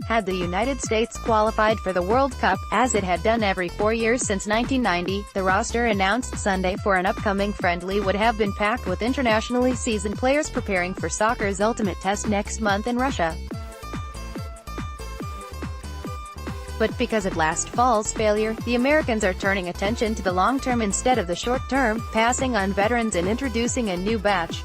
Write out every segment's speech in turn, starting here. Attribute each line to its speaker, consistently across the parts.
Speaker 1: Had the United States qualified for the World Cup, as it had done every 4 years since 1990, the roster announced Sunday for an upcoming friendly would have been packed with internationally seasoned players preparing for soccer's ultimate test next month in Russia. But because of last fall's failure, the Americans are turning attention to the long term instead of the short term, passing on veterans and introducing a new batch.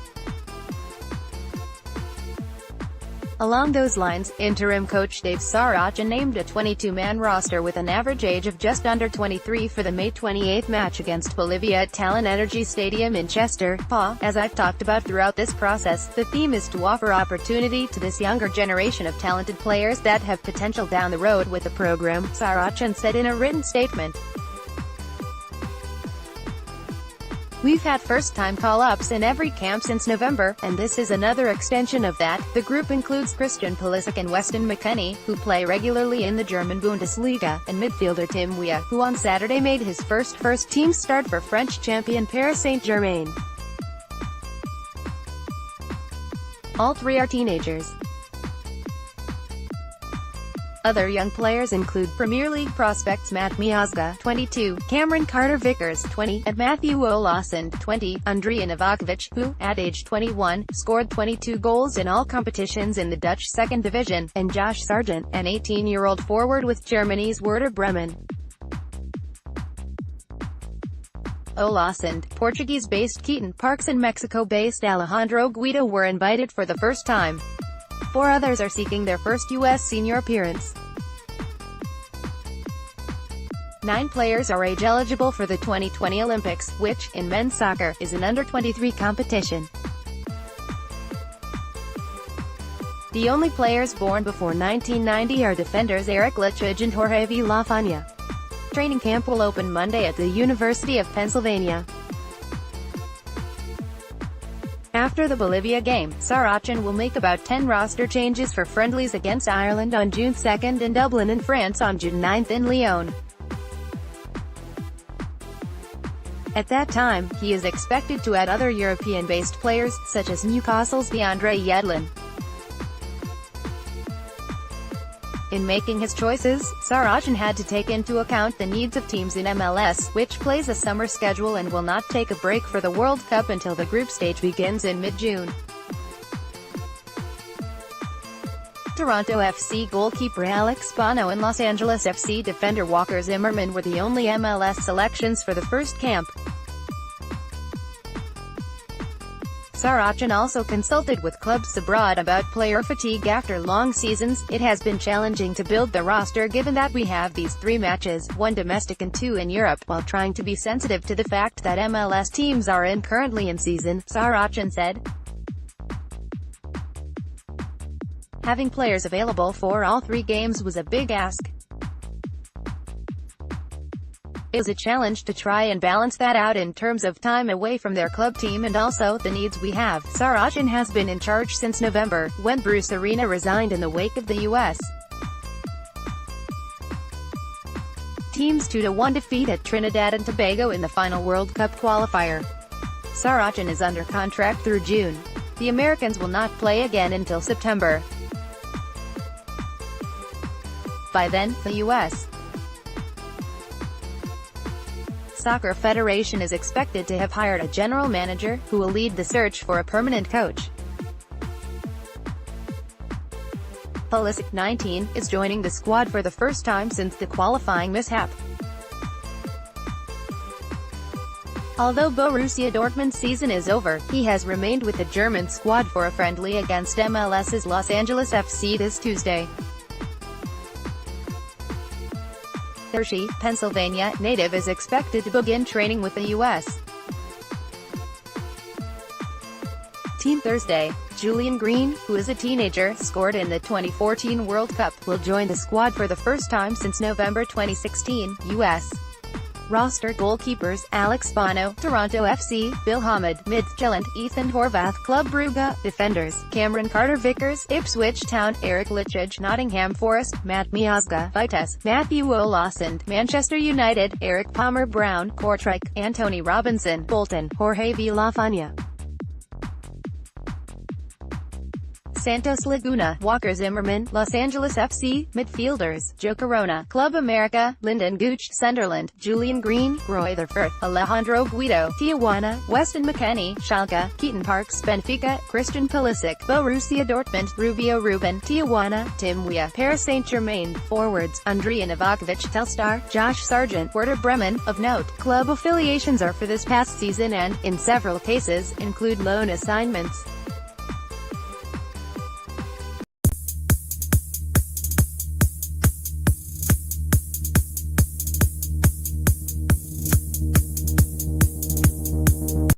Speaker 1: Along those lines, interim coach Dave Sarachan named a 22-man roster with an average age of just under 23 for the May 28 match against Bolivia at Talon Energy Stadium in Chester, PA. As I've talked about throughout this process, the theme is to offer opportunity to this younger generation of talented players that have potential down the road with the program, Sarachan said in a written statement. We've had first-time call-ups in every camp since November, and this is another extension of that. The group includes Christian Pulisic and Weston McKennie, who play regularly in the German Bundesliga, and midfielder Tim Weah, who on Saturday made his first-team start for French champion Paris Saint-Germain. All three are teenagers. Other young players include Premier League prospects Matt Miazga, 22, Cameron Carter-Vickers, 20, and Matthew Olausson, 20, Andrija Novakovic, who, at age 21, scored 22 goals in all competitions in the Dutch second division, and Josh Sargent, an 18-year-old forward with Germany's Werder Bremen. Olausson, Portuguese-based Keaton Parks and Mexico-based Alejandro Guido were invited for the first time. 4 others are seeking their first U.S. senior appearance. 9 players are age-eligible for the 2020 Olympics, which, in men's soccer, is an under-23 competition. The only players born before 1990 are defenders Eric Lichage and Jorge Villafaña. Training camp will open Monday at the University of Pennsylvania. After the Bolivia game, Sarachan will make about 10 roster changes for friendlies against Ireland on June 2 in Dublin and France on June 9 in Lyon. At that time, he is expected to add other European-based players, such as Newcastle's DeAndre Yedlin. In making his choices, Sarachan had to take into account the needs of teams in MLS, which plays a summer schedule and will not take a break for the World Cup until the group stage begins in mid-June. Toronto FC goalkeeper Alex Bono and Los Angeles FC defender Walker Zimmerman were the only MLS selections for the first camp. Sarachan also consulted with clubs abroad about player fatigue after long seasons. It has been challenging to build the roster given that we have these 3 matches, 1 domestic and 2 in Europe, while trying to be sensitive to the fact that MLS teams are currently in season, Sarachan said. Having players available for all 3 games was a big ask. It was a challenge to try and balance that out in terms of time away from their club team and also the needs we have. Sarachan has been in charge since November, when Bruce Arena resigned in the wake of the U.S. team's 2-1 defeat at Trinidad and Tobago in the final World Cup qualifier. Sarachan is under contract through June. The Americans will not play again until September. By then, the U.S. Soccer Federation is expected to have hired a general manager, who will lead the search for a permanent coach. Pulisic, 19, is joining the squad for the first time since the qualifying mishap. Although Borussia Dortmund's season is over, he has remained with the German squad for a friendly against MLS's Los Angeles FC this Tuesday. Hershey, Pennsylvania, native is expected to begin training with the U.S. team Thursday. Julian Green, who is a teenager, scored in the 2014 World Cup, will join the squad for the first time since November 2016. U.S. roster goalkeepers, Alex Bono, Toronto FC, Bill Hamid, Midtjylland, Ethan Horvath, Club Brugge, defenders, Cameron Carter-Vickers, Ipswich Town, Eric Lichage, Nottingham Forest, Matt Miazga, Vitesse, Matthew Olausson, Manchester United, Eric Palmer-Brown, Kortrijk, Anthony Robinson, Bolton, Jorge Villafaña. Santos Laguna, Walker Zimmerman, Los Angeles FC, midfielders, Joe Corona, Club America, Lyndon Gooch, Sunderland, Julian Green, Greuther Fürth, Alejandro Guido, Tijuana, Weston McKennie, Schalke, Keaton Parks, Benfica, Christian Pulisic, Borussia Dortmund, Rubio Ruben, Tijuana, Tim Weah, Paris Saint-Germain, forwards, Andrija Novakovic, Telstar, Josh Sargent, Werder Bremen. Of note, club affiliations are for this past season and, in several cases, include loan assignments.